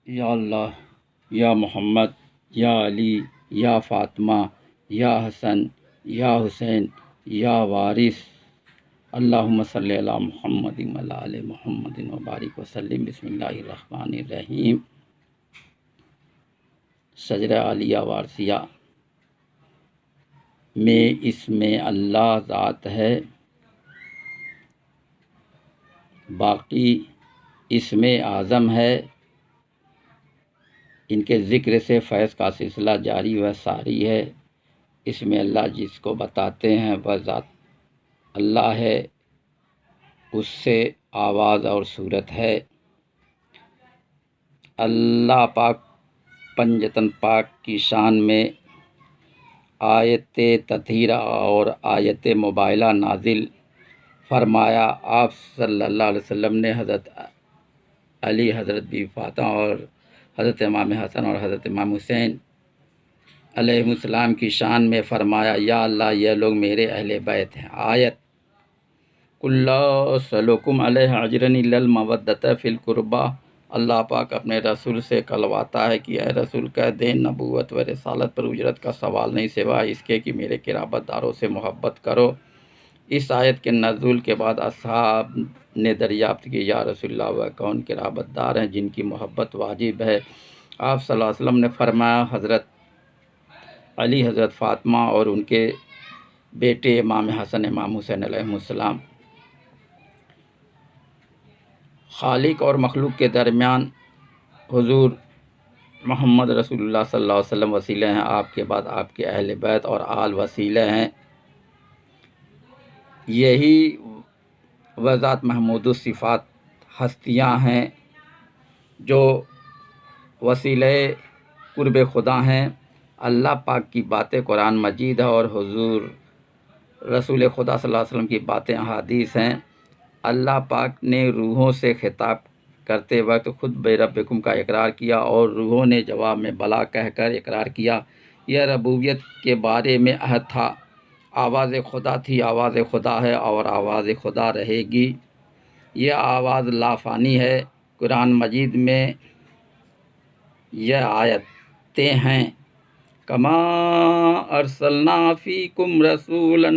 یا اللہ، یا محمد، یا علی، یا فاطمہ، یا حسن، یا حسین، یا وارث، اللہم صلی علی محمد وعلی آل محمد وبارک وسلم۔ بسم اللہ الرحمن الرحیم۔ شجرہ عالیہ وارثیہ میں اسم اللہ ذات ہے، باقی اسم اعظم ہے۔ ان کے ذکر سے فیض کا سلسلہ جاری و ساری ہے۔ اس میں اللہ جس کو بتاتے ہیں وہ ذات اللہ ہے، اس سے آواز اور صورت ہے۔ اللہ پاک پنجتن پاک کی شان میں آیت تطہیرہ اور آیت مبائلہ نازل فرمایا۔ آپ صلی اللہ علیہ وسلم نے حضرت علی، حضرت بی فاطمہ اور حضرت امام حسن اور حضرت امام حسین علیہ السلام کی شان میں فرمایا، یا اللہ یہ لوگ میرے اہل بیت ہیں۔ آیت قُل لا أَسْأَلُكُمْ عَلَيْهِ أَجْرًا إِلَّا الْمَوَدَّةَ فِي الْقُرْبَى۔ اللہ پاک اپنے رسول سے کلواتا ہے کہ اے رسول کہہ دیں، نبوت و رسالت پر اجرت کا سوال نہیں سوائے اس کے کہ میرے قرابت داروں سے محبت کرو۔ اس آیت کے نزول کے بعد اصحاب نے دریافت کی، یا رسول اللہ وہ کون قرابت دار ہیں جن کی محبت واجب ہے؟ آپ صلی اللہ علیہ وسلم نے فرمایا، حضرت علی، حضرت فاطمہ اور ان کے بیٹے امام حسن، امام حسین علیہ السلام۔ خالق اور مخلوق کے درمیان حضور محمد رسول اللہ صلی اللہ علیہ وسلم وسیلے ہیں، آپ کے بعد آپ کے اہل بیت اور آل وسیلے ہیں۔ یہی وہ ذات محمود الصفات ہستیاں ہیں جو وسیلے قرب خدا ہیں۔ اللہ پاک کی باتیں قرآن مجید ہے اور حضور رسول خدا صلی اللہ علیہ وسلم کی باتیں احادیث ہیں۔ اللہ پاک نے روحوں سے خطاب کرتے وقت خود بے ربکم کا اقرار کیا اور روحوں نے جواب میں بلا کہہ کر اقرار کیا۔ یہ ربوبیت کے بارے میں عہد تھا، آواز خدا تھی، آواز خدا ہے اور آواز خدا رہے گی۔ یہ آواز لافانی ہے۔ قرآن مجید میں یہ آیتیں ہیں، کما ارسلنا فیکم رسولا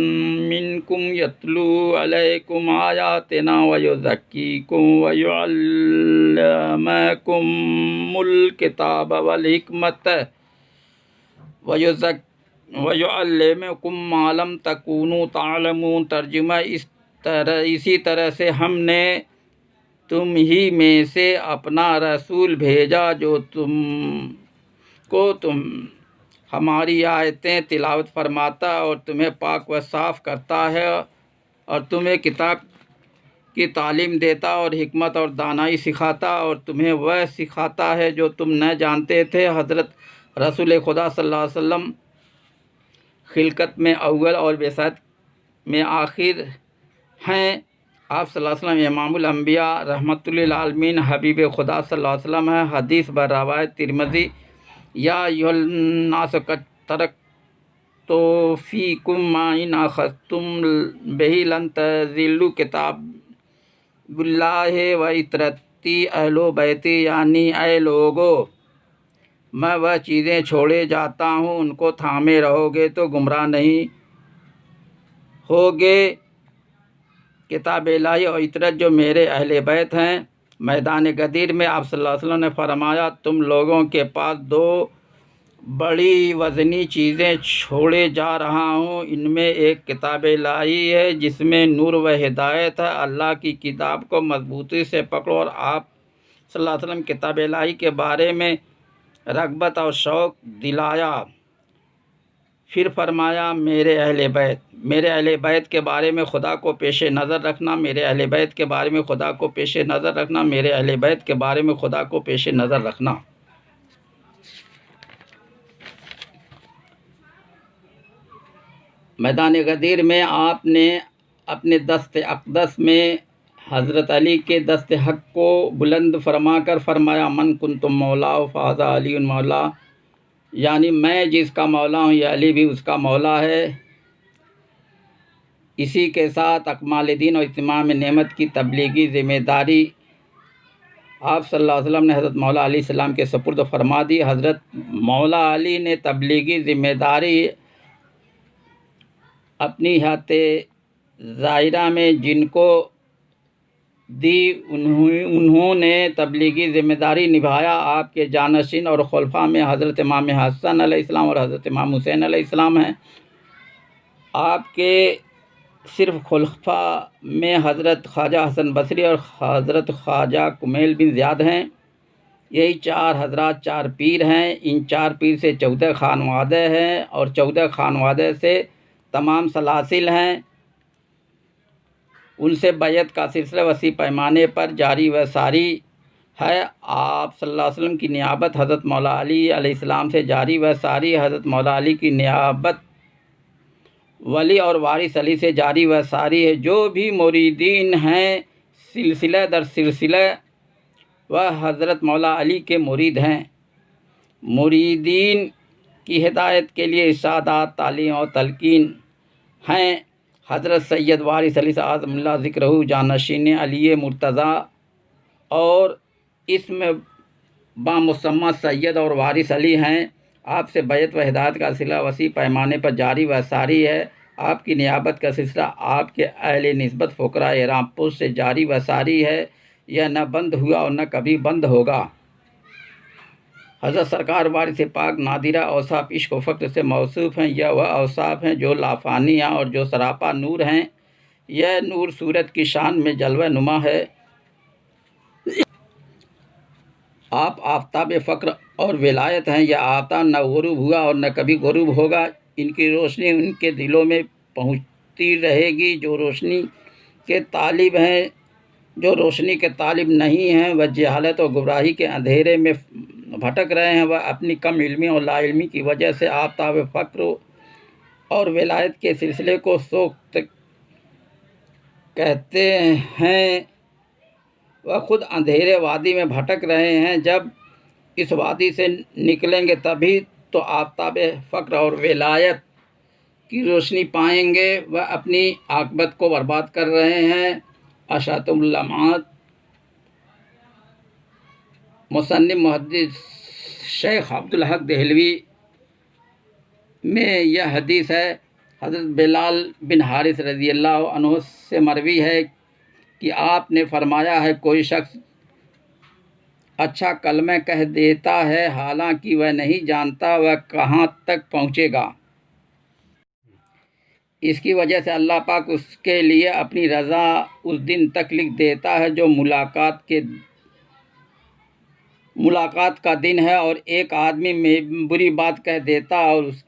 منکم یتلو علیکم آیاتنا ویزکیکم ویعلمکم الکتاب والحکمت وَيُعَلِّمُكُم مَّا لَمْ تَكُونُوا تَعْلَمُونَ۔ ترجمہ اسی طرح سے ہم نے تم ہی میں سے اپنا رسول بھیجا جو تم ہماری آیتیں تلاوت فرماتا اور تمہیں پاک و صاف کرتا ہے اور تمہیں کتاب کی تعلیم دیتا اور حکمت اور دانائی سکھاتا اور تمہیں وہ سکھاتا ہے جو تم نہ جانتے تھے۔ حضرت رسول خدا صلی اللہ علیہ وسلم خلقت میں اول اور بعثت میں آخر ہیں۔ آپ صلی اللہ علیہ وسلم امام الانبیاء رحمۃ للعالمین حبیب خدا صلی اللہ علیہ وسلم ہیں۔ حدیث بروایت ترمذی، یا ایھا الناس قد ترکت فیکم ما ان اخذتم بہ لن تضلوا، کتاب اللہ و عترتی اہل بیتی، یعنی اے لوگو میں وہ چیزیں چھوڑے جاتا ہوں ان کو تھامے رہو گے تو گمراہ نہیں ہوگے۔ کتاب الہی اور عطرت جو میرے اہل بیت ہیں۔ میدان غدیر میں آپ صلی اللہ علیہ وسلم نے فرمایا، تم لوگوں کے پاس دو بڑی وزنی چیزیں چھوڑے جا رہا ہوں، ان میں ایک کتاب الہی ہے جس میں نور و ہدایت ہے۔ اللہ کی کتاب کو مضبوطی سے پکڑو۔ اور آپ صلی اللہ علیہ وسلم کتاب الہی کے بارے میں رغبت اور شوق دلایا۔ پھر فرمایا، میرے اہل بیت کے بارے میں خدا کو پیش نظر رکھنا، میرے اہل بیت کے بارے میں خدا کو پیش نظر رکھنا، میرے اہل بیت کے بارے میں خدا کو پیش نظر رکھنا۔ میدان غدیر میں آپ نے اپنے دست اقدس میں حضرت علی کے دست حق کو بلند فرما کر فرمایا، من کنتم مولا فھذا علی مولا، یعنی میں جس کا مولا ہوں یہ علی بھی اس کا مولا ہے۔ اسی کے ساتھ اکمال دین اور اتمام نعمت کی تبلیغی ذمہ داری آپ صلی اللہ علیہ وسلم نے حضرت مولا علیہ السلام کے سپرد فرما دی۔ حضرت مولا علی نے تبلیغی ذمہ داری اپنی حیات ظاہرہ میں جن کو دی، انہوں نے تبلیغی ذمہ داری نبھایا۔ آپ کے جانشین اور خلفاء میں حضرت امام حسن علیہ السلام اور حضرت امام حسین علیہ السلام ہیں۔ آپ کے صرف خلفاء میں حضرت خواجہ حسن بصری اور حضرت خواجہ کمیل بن زیاد ہیں۔ یہی 4 حضرات 4 پیر ہیں۔ ان 4 پیر سے 14 خانوادے ہیں اور 14 خانوادے سے تمام سلاسل ہیں۔ ان سے بیعت کا سلسلہ وسیع پیمانے پر جاری و ساری ہے۔ آپ صلی اللہ علیہ وسلم کی نیابت حضرت مولا علی علیہ السلام سے جاری و ساری، حضرت مولا علی کی نیابت ولی اور وارث علی سے جاری و ساری ہے۔ جو بھی مریدین ہیں سلسلہ در سلسلہ وہ حضرت مولا علی کے مرید ہیں۔ مریدین کی ہدایت کے لیے ارشادات، تعلیم اور تلقین ہیں۔ حضرت سید وارث علی اعظم اللہ ذکرہ جانشین علی مرتضیٰ اور اسم بامسمى سید اور وارث علی ہیں۔ آپ سے بیعت و ہدایت کا سلسلہ وسیع پیمانے پر جاری و ساری ہے۔ آپ کی نیابت کا سلسلہ آپ کے اہل نسبت فقراء رامپور سے جاری و ساری ہے۔ یہ نہ بند ہوا اور نہ کبھی بند ہوگا۔ حضرت سرکار وارث پاک نادرہ اوصاف عشق و فقر سے موصوف ہیں۔ یہ وہ اوصاف ہیں جو لافانی ہیں اور جو سراپا نور ہیں۔ یہ نور صورت کی شان میں جلوہ نما ہے۔ آپ آفتاب فقر اور ولایت ہیں۔ یہ آفتاب نہ غروب ہوا اور نہ کبھی غروب ہوگا۔ ان کی روشنی ان کے دلوں میں پہنچتی رہے گی۔ جو روشنی کے طالب ہیں، جو روشنی کے طالب نہیں ہیں، وہ جہالت اور گمراہی کے اندھیرے میں بھٹک رہے ہیں۔ وہ اپنی کم علمی اور لا علمی کی وجہ سے آفتاب فقر اور ولایت کے سلسلے کو سوخت کہتے ہیں۔ وہ خود اندھیرے وادی میں بھٹک رہے ہیں۔ جب اس وادی سے نکلیں گے تبھی تو آفتاب فقر اور ولایت کی روشنی پائیں گے۔ وہ اپنی عاقبت کو برباد کر رہے ہیں۔ اشاعت اللمعات مصنف محدث شیخ عبدالحق دہلوی میں یہ حدیث ہے۔ حضرت بلال بن حارث رضی اللہ عنہ سے مروی ہے کہ آپ نے فرمایا ہے، کوئی شخص اچھا کلمہ کہہ دیتا ہے حالانکہ وہ نہیں جانتا وہ کہاں تک پہنچے گا۔ اس کی وجہ سے اللہ پاک اس کے لیے اپنی رضا اس دن تک لکھ دیتا ہے جو ملاقات کا دن ہے۔ اور ایک آدمی میں بری بات کہہ دیتا اور اس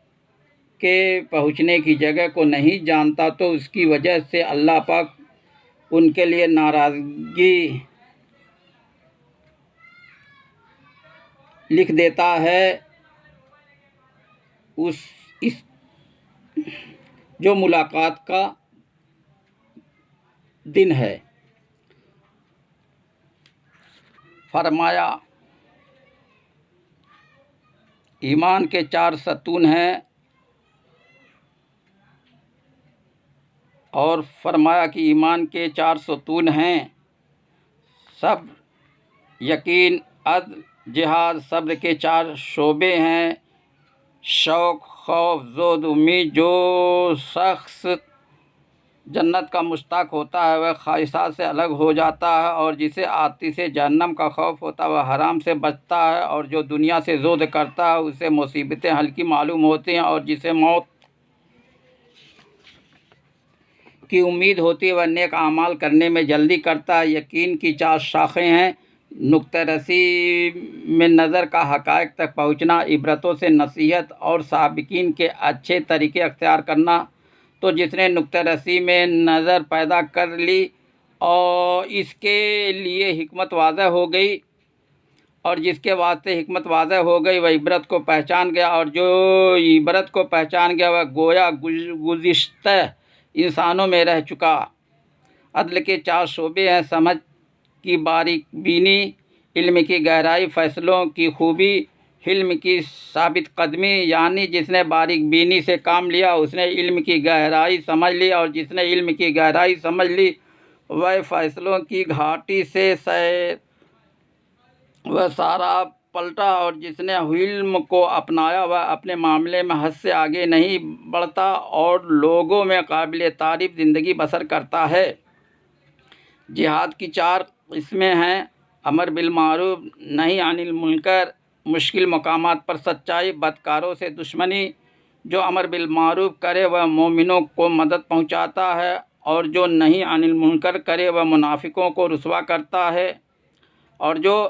کے پہنچنے کی جگہ کو نہیں جانتا تو اس کی وجہ سے اللہ پاک ان کے لیے ناراضگی لکھ دیتا ہے۔ اس جو ملاقات کا دن ہے۔ فرمایا ایمان کے 4 ستون ہیں، اور فرمایا کہ ایمان کے 4 ستون ہیں: صبر، یقین، عدل، جہاد۔ صبر کے 4 شعبے ہیں: شوق، خوف، زہد، امید۔ جو شخص جنت کا مشتاق ہوتا ہے وہ خواہشات سے الگ ہو جاتا ہے، اور جسے آتش جہنم کا خوف ہوتا ہے وہ حرام سے بچتا ہے، اور جو دنیا سے زہد کرتا ہے اسے مصیبتیں ہلکی معلوم ہوتی ہیں، اور جسے موت کی امید ہوتی ہے وہ نیک اعمال کرنے میں جلدی کرتا ہے۔ یقین کی 4 شاخیں ہیں: نقطہ رسی میں نظر کا حقائق تک پہنچنا، عبرتوں سے نصیحت اور سابقین کے اچھے طریقے اختیار کرنا۔ تو جس نے نقطہ رسی میں نظر پیدا کر لی اور اس کے لیے حکمت واضح ہو گئی، اور جس کے واسطے حکمت واضح ہو گئی وہ عبرت کو پہچان گیا، اور جو عبرت کو پہچان گیا وہ گویا گزشتہ انسانوں میں رہ چکا۔ عدل کے 4 شعبے ہیں: سمجھ کی باریک بینی، علم کی گہرائی، فیصلوں کی خوبی، حلم کی ثابت قدمی۔ یعنی جس نے باریک بینی سے کام لیا اس نے علم کی گہرائی سمجھ لی، اور جس نے علم کی گہرائی سمجھ لی وہ فیصلوں کی گھاٹی سے سیر وہ سارا پلٹا، اور جس نے حلم کو اپنایا وہ اپنے معاملے میں حد سے آگے نہیں بڑھتا اور لوگوں میں قابل تعریف زندگی بسر کرتا ہے۔ جہاد کی 4 قسمیں ہیں: امر بالمعروف، نہی عن المنکر، مشکل مقامات پر سچائی، بدکاروں سے دشمنی۔ جو امر بالمعروف کرے وہ مومنوں کو مدد پہنچاتا ہے، اور جو نہی عن المنکر کرے وہ منافقوں کو رسوا کرتا ہے، اور جو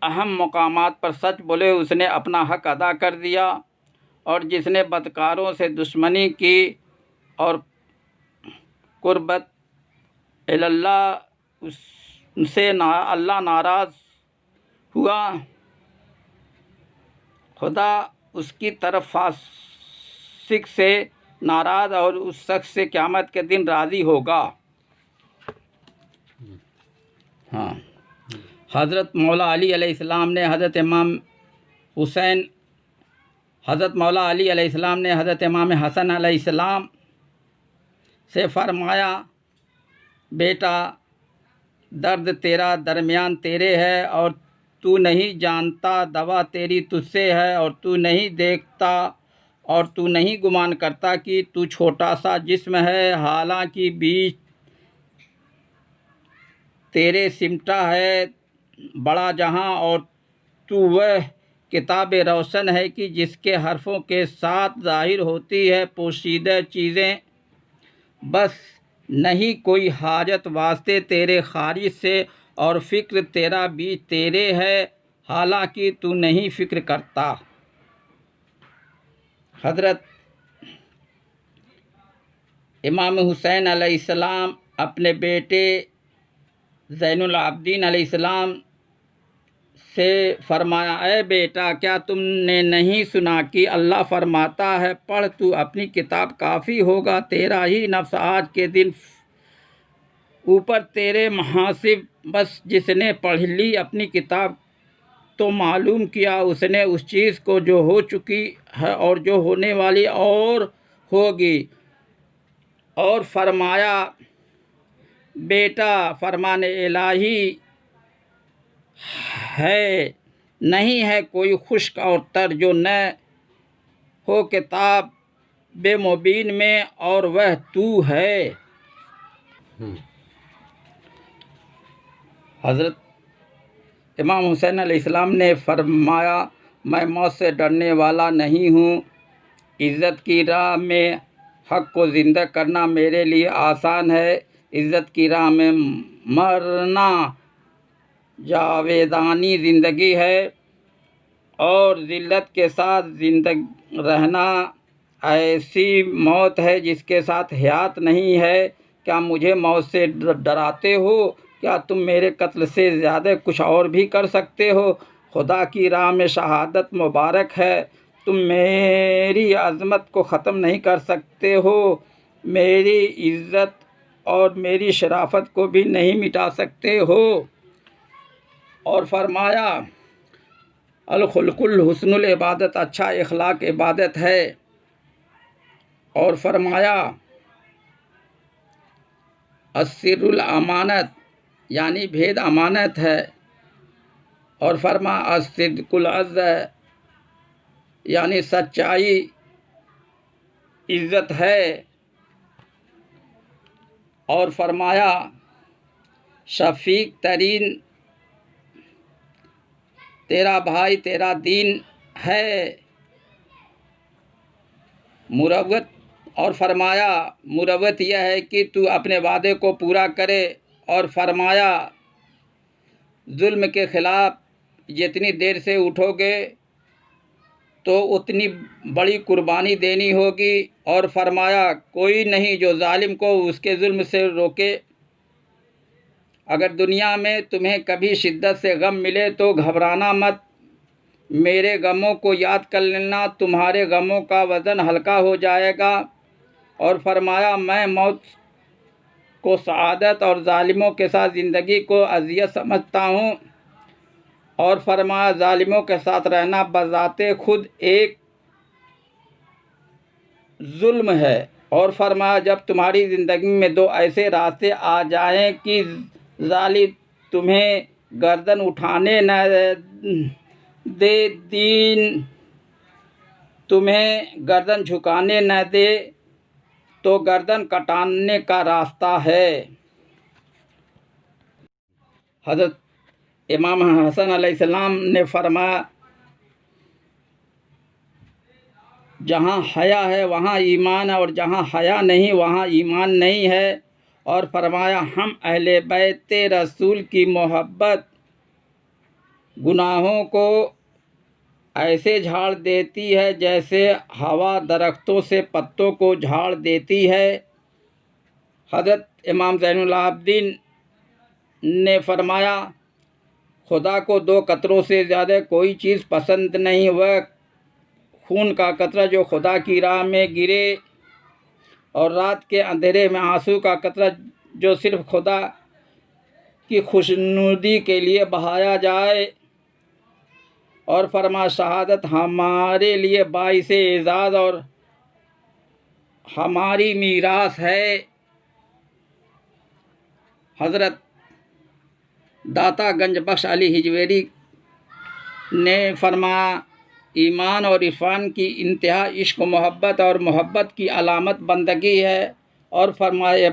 اہم مقامات پر سچ بولے اس نے اپنا حق ادا کر دیا، اور جس نے بدکاروں سے دشمنی کی اور قربت اللہ اس سے اللہ ناراض ہوا، خدا اس کی طرف فاسق سے ناراض اور اس شخص سے قیامت کے دن راضی ہوگا۔ ہاں، حضرت مولا علی علیہ السلام نے حضرت امام حسن علیہ السلام سے فرمایا، بیٹا درد تیرا درمیان تیرے ہے اور تو نہیں جانتا، دوا تیری تجھ سے ہے اور تو نہیں دیکھتا اور تو نہیں گمان کرتا کہ تو چھوٹا سا جسم ہے، حالانکہ بیچ تیرے سمٹا ہے بڑا جہاں، اور تو وہ کتاب روشن ہے کہ جس کے حرفوں کے ساتھ ظاہر ہوتی ہے پوشیدہ چیزیں، بس نہیں کوئی حاجت واسطے تیرے خارج سے، اور فکر تیرا بیچ تیرے ہے، حالانکہ تو نہیں فکر کرتا۔ حضرت امام حسین علیہ السلام اپنے بیٹے زین العابدین علیہ السلام سے فرمایا، اے بیٹا کیا تم نے نہیں سنا کہ اللہ فرماتا ہے، پڑھ تو اپنی کتاب کافی ہوگا، تیرا ہی نفس آج کے دن اوپر تیرے محاسب، بس جس نے پڑھ لی اپنی کتاب تو معلوم کیا اس نے اس چیز کو جو ہو چکی ہے اور جو ہونے والی اور ہوگی۔ اور فرمایا، بیٹا فرمان الہی ہے، نہیں ہے کوئی خشک اور تر جو نہ ہو کتاب بے مبین میں، اور وہ تو ہے۔ حضرت امام حسین علیہ السلام نے فرمایا، میں موت سے ڈرنے والا نہیں ہوں، عزت کی راہ میں حق کو زندہ کرنا میرے لیے آسان ہے، عزت کی راہ میں مرنا جاویدانی زندگی ہے، اور ذلت کے ساتھ زندہ رہنا ایسی موت ہے جس کے ساتھ حیات نہیں ہے۔ کیا مجھے موت سے ڈراتے ہو؟ کیا تم میرے قتل سے زیادہ کچھ اور بھی کر سکتے ہو؟ خدا کی راہ میں شہادت مبارک ہے، تم میری عظمت کو ختم نہیں کر سکتے ہو، میری عزت اور میری شرافت کو بھی نہیں مٹا سکتے ہو۔ اور فرمایا، الخلق الحسن العبادت، اچھا اخلاق عبادت ہے۔ اور فرمایا، السر الامانت، یعنی بھید امانت ہے۔ اور فرمایا، الصدق العز، یعنی سچائی عزت ہے۔ اور فرمایا، شفیق ترین تیرا بھائی تیرا دین ہے۔ مروت، اور فرمایا مروت یہ ہے کہ تو اپنے وعدے کو پورا کرے۔ اور فرمایا، ظلم کے خلاف جتنی دیر سے اٹھو گے تو اتنی بڑی قربانی دینی ہوگی۔ اور فرمایا، کوئی نہیں جو ظالم کو اس کے ظلم سے روکے۔ اگر دنیا میں تمہیں کبھی شدت سے غم ملے تو گھبرانا مت، میرے غموں کو یاد کر لینا، تمہارے غموں کا وزن ہلکا ہو جائے گا۔ اور فرمایا، میں موت کو سعادت اور ظالموں کے ساتھ زندگی کو اذیت سمجھتا ہوں۔ اور فرمایا، ظالموں کے ساتھ رہنا بذات خود ایک ظلم ہے۔ اور فرمایا، جب تمہاری زندگی میں 2 ایسے راستے آ جائیں کہ ظالم تمہیں گردن اٹھانے نہ دے، دین تمہیں گردن جھکانے نہ دے تو گردن کٹانے کا راستہ ہے۔ حضرت امام حسن علیہ السلام نے فرمایا، جہاں حیا ہے وہاں ایمان ہے، اور جہاں حیا نہیں وہاں ایمان نہیں ہے۔ اور فرمایا، ہم اہل بیت رسول کی محبت گناہوں کو ایسے جھاڑ دیتی ہے جیسے ہوا درختوں سے پتوں کو جھاڑ دیتی ہے۔ حضرت امام زین العابدین نے فرمایا، خدا کو 2 قطروں سے زیادہ کوئی چیز پسند نہیں، وہ خون کا قطرہ جو خدا کی راہ میں گرے، اور رات کے اندھیرے میں آنسو کا قطرہ جو صرف خدا کی خوشنودی کے لیے بہایا جائے۔ اور فرما، شہادت ہمارے لیے باعث اعزاز اور ہماری میراث ہے۔ حضرت داتا گنج بخش علی ہجویری نے فرمایا، ایمان اور عرفان کی انتہا عشق و محبت، اور محبت کی علامت بندگی ہے۔ اور فرمایا،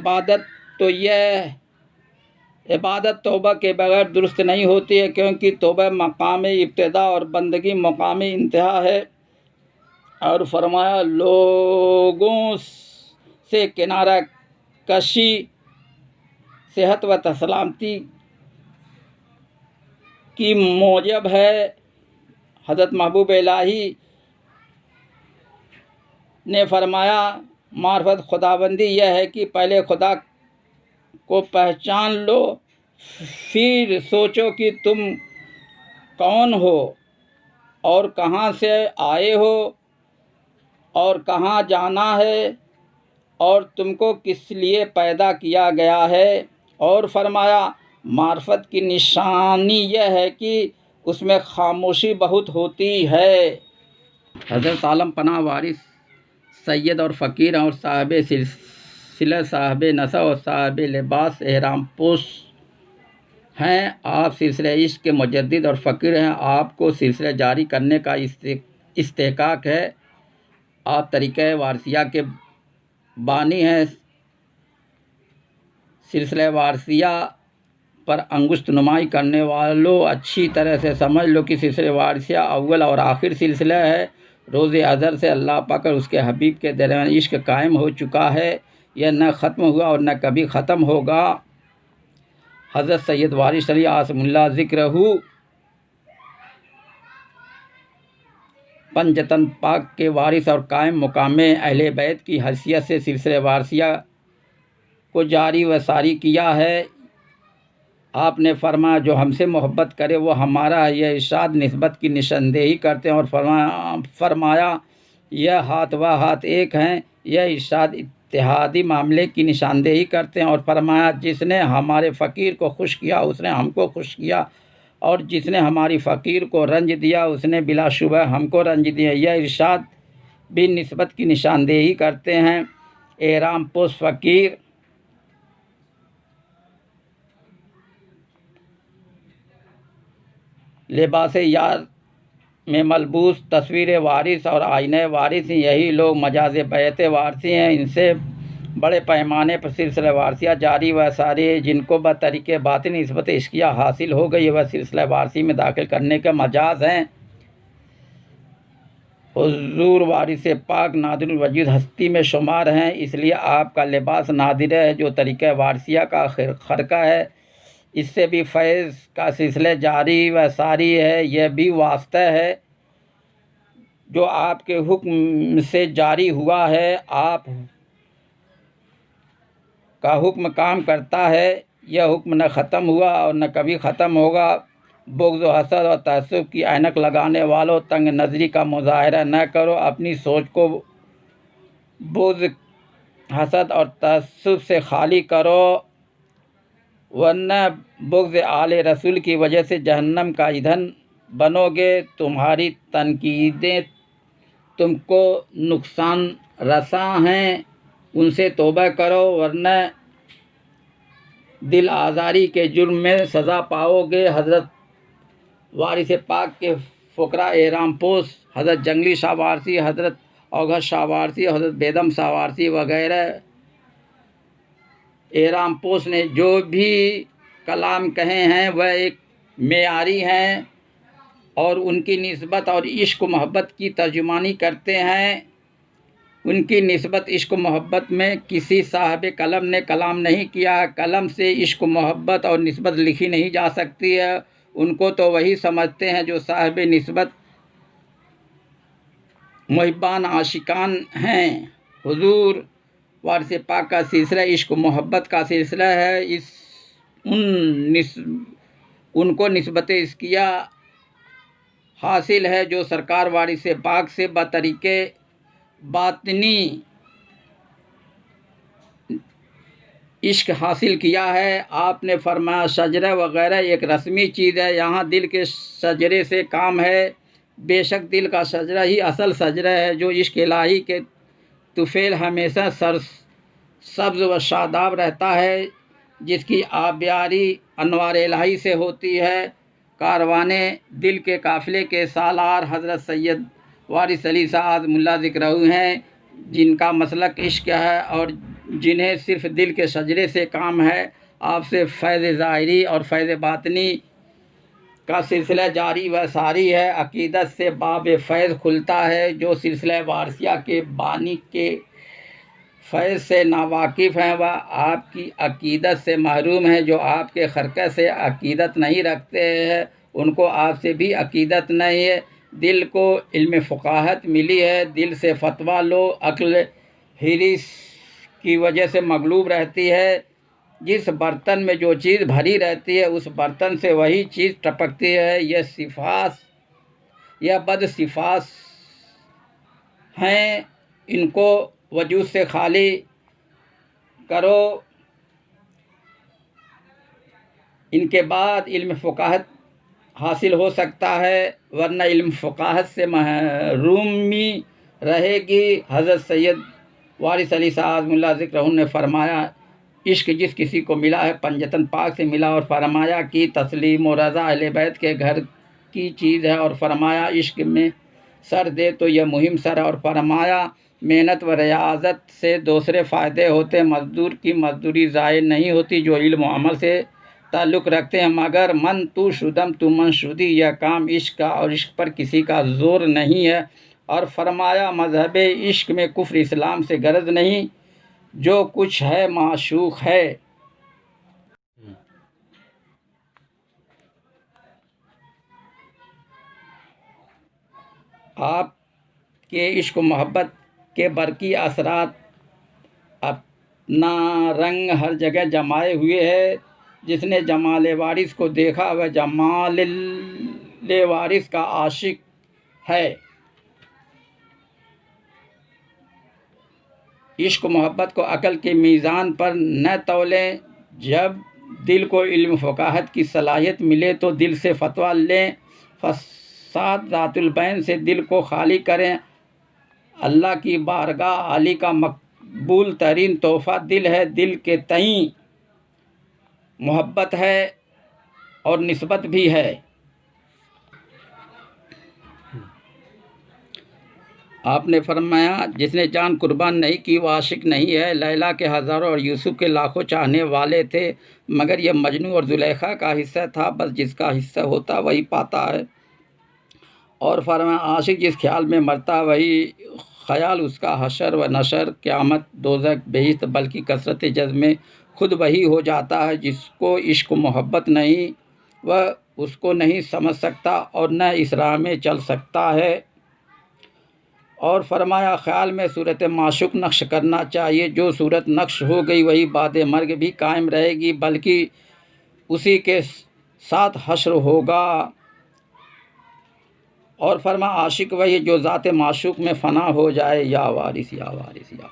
عبادت توبہ کے بغیر درست نہیں ہوتی ہے، کیونکہ توبہ مقام ابتدا اور بندگی مقام انتہا ہے۔ اور فرمایا، لوگوں سے کنارہ کشی صحت و سلامتی کی موجب ہے۔ حضرت محبوب الہی نے فرمایا، معرفت خداوندی یہ ہے کہ پہلے خدا کو پہچان لو، پھر سوچو کہ تم کون ہو اور کہاں سے آئے ہو اور کہاں جانا ہے، اور تم کو کس لیے پیدا کیا گیا ہے۔ اور فرمایا، معرفت کی نشانی یہ ہے کہ اس میں خاموشی بہت ہوتی ہے۔ حضرت عالم پناہ وارث سید اور فقیر اور صاحب سلسلہ، صاحب نسب اور صاحب لباس احرام پوش ہیں۔ آپ سلسلہ عشق کے مجدد اور فقیر ہیں۔ آپ کو سلسلہ جاری کرنے کا استحقاق ہے۔ آپ طریقہ وارثیہ کے بانی ہیں۔ سلسلہ وارثیہ پر انگشت نمائی کرنے والوں، اچھی طرح سے سمجھ لو کہ سلسلہ وارثیہ اول اور آخر سلسلہ ہے۔ روز ازل سے اللہ پاک اور اس کے حبیب کے درمیان عشق قائم ہو چکا ہے، یہ نہ ختم ہوا اور نہ کبھی ختم ہوگا۔ حضرت سید وارث علی عاصم اللہ ذکرہ پنجتن پاک کے وارث اور قائم مقام اہل بیت کی حیثیت سے سلسلہ وارثیہ کو جاری و ساری کیا ہے۔ آپ نے فرمایا، جو ہم سے محبت کرے وہ ہمارا ہے، یہ ارشاد نسبت کی نشاندہی کرتے ہیں۔ اور فرمایا، یہ ہاتھ و ہاتھ ایک ہیں، یہ ارشاد اتحادی معاملے کی نشاندہی کرتے ہیں۔ اور فرمایا، جس نے ہمارے فقیر کو خوش کیا اس نے ہم کو خوش کیا، اور جس نے ہماری فقیر کو رنج دیا اس نے بلا شبہ ہم کو رنج دیا۔ یہ ارشاد بھی نسبت کی نشاندہی کرتے ہیں۔ احرام پوش فقیر لباس یار میں ملبوس تصویر وارث اور آئینہ وارث، یہی لوگ مجاز بیت وارثی ہیں۔ ان سے بڑے پیمانے پر سلسلہ وارثیہ جاری و ساری ہے۔ جن کو بطریق باطن نسبت عشقیہ حاصل ہو گئی وہ سلسلہ وارثی میں داخل کرنے کے مجاز ہیں۔ حضور وارث پاک نادر الوجود ہستی میں شمار ہیں، اس لیے آپ کا لباس نادر ہے، جو طریقہ وارثیہ کا خرقہ ہے۔ اس سے بھی فیض کا سلسلہ جاری و ساری ہے۔ یہ بھی واسطہ ہے جو آپ کے حکم سے جاری ہوا ہے۔ آپ کا حکم کام کرتا ہے، یہ حکم نہ ختم ہوا اور نہ کبھی ختم ہوگا۔ بغض و حسد اور تعصب کی عینک لگانے والوں، تنگ نظری کا مظاہرہ نہ کرو، اپنی سوچ کو بغض، حسد اور تعصب سے خالی کرو، ورنہ بغض آل رسول کی وجہ سے جہنم کا ایندھن بنو گے۔ تمہاری تنقیدیں تم کو نقصان رساں ہیں، ان سے توبہ کرو، ورنہ دل آزاری کے جرم میں سزا پاؤ گے۔ حضرت وارث پاک کے فقراء احرام پوش، حضرت جنگلی شاہ وارثی، حضرت اوگھر شاہ وارثی، حضرت بیدم شاہ وارثی وغیرہ احرام پوش نے جو بھی کلام کہے ہیں وہ ایک معیاری ہیں اور ان کی نسبت اور عشق و محبت کی ترجمانی کرتے ہیں۔ ان کی نسبت عشق و محبت میں کسی صاحب قلم نے کلام نہیں کیا۔ قلم سے عشق و محبت اور نسبت لکھی نہیں جا سکتی ہے۔ ان کو تو وہی سمجھتے ہیں جو صاحب نسبت محبان عاشقان ہیں۔ حضور وارث پاک کا سلسلہ عشق و محبت کا سلسلہ ہے۔ ان کو نسبت عشقیہ حاصل ہے جو سرکار وارث پاک سے بطریق باطنی عشق حاصل کیا ہے۔ آپ نے فرمایا شجرہ وغیرہ ایک رسمی چیز ہے، یہاں دل کے شجرے سے کام ہے۔ بے شک دل کا شجرہ ہی اصل شجرہ ہے، جو عشق الہی کے طفیل ہمیشہ سبز و شاداب رہتا ہے، جس کی آبیاری انوار الہی سے ہوتی ہے۔ کاروان دل کے قافلے کے سالار حضرت سید وارث علی شاہ اعظم اللہ ذکرہ ہیں، جن کا مسلک عشق ہے اور جنہیں صرف دل کے شجرے سے کام ہے۔ آپ سے فیض ظاہری اور فیض باطنی کا سلسلہ جاری و ساری ہے۔ عقیدت سے باب فیض کھلتا ہے۔ جو سلسلہ وارثیہ کے بانی کے فیض سے ناواقف ہیں وہ آپ کی عقیدت سے محروم ہیں۔ جو آپ کے خرقہ سے عقیدت نہیں رکھتے ہیں ان کو آپ سے بھی عقیدت نہیں ہے۔ دل کو علم فقاہت ملی ہے، دل سے فتویٰ لو۔ عقل حرص کی وجہ سے مغلوب رہتی ہے۔ جس برتن میں جو چیز بھری رہتی ہے اس برتن سے وہی چیز ٹپکتی ہے۔ یہ بد صفات ہیں، ان کو وجود سے خالی کرو، ان کے بعد علم فقاہت حاصل ہو سکتا ہے، ورنہ علم فقاہت سے محرومی رہے گی۔ حضرت سید وارث علی شاہ اعظم اللہ ذکرہ نے فرمایا عشق جس کسی کو ملا ہے پنجتن پاک سے ملا، اور فرمایا کہ تسلیم و رضا اہل بیت کے گھر کی چیز ہے، اور فرمایا عشق میں سر دے تو یہ مہم سر ہے، اور فرمایا محنت و ریاضت سے دوسرے فائدے ہوتے، مزدور کی مزدوری ضائع نہیں ہوتی۔ جو علم و عمل سے تعلق رکھتے ہیں، مگر من تو شدم تو من شدی، یہ کام عشق کا اور عشق پر کسی کا زور نہیں ہے۔ اور فرمایا مذہب عشق میں کفر اسلام سے غرض نہیں، جو کچھ ہے معشوق ہے۔ آپ کے عشق و محبت کے برقی اثرات اپنا رنگ ہر جگہ جمائے ہوئے ہے۔ جس نے جمال وارث کو دیکھا وہ جمال وارث کا عاشق ہے۔ عشق و محبت کو عقل کے میزان پر نہ تولیں۔ جب دل کو علم فقاہت کی صلاحیت ملے تو دل سے فتویٰ لیں، فساد ذات البین سے دل کو خالی کریں۔ اللہ کی بارگاہ عالی کا مقبول ترین تحفہ دل ہے۔ دل کے تئیں محبت ہے اور نسبت بھی ہے۔ آپ نے فرمایا جس نے جان قربان نہیں کی وہ عاشق نہیں ہے۔ لیلا کے ہزاروں اور یوسف کے لاکھوں چاہنے والے تھے، مگر یہ مجنوں اور زلیخا کا حصہ تھا، بس جس کا حصہ ہوتا وہی پاتا ہے۔ اور فرمایا عاشق جس خیال میں مرتا وہی خیال اس کا حشر و نشر، قیامت، دوزخ، بہشت، بلکہ کثرت جذب میں خود وہی ہو جاتا ہے۔ جس کو عشق و محبت نہیں وہ اس کو نہیں سمجھ سکتا اور نہ اس راہ میں چل سکتا ہے۔ اور فرمایا خیال میں صورت معشوق نقش کرنا چاہیے، جو صورت نقش ہو گئی وہی بعد مرگ بھی قائم رہے گی، بلکہ اسی کے ساتھ حشر ہوگا۔ اور فرمایا عاشق وہی جو ذات معشوق میں فنا ہو جائے۔ یا وارث یا وارث یا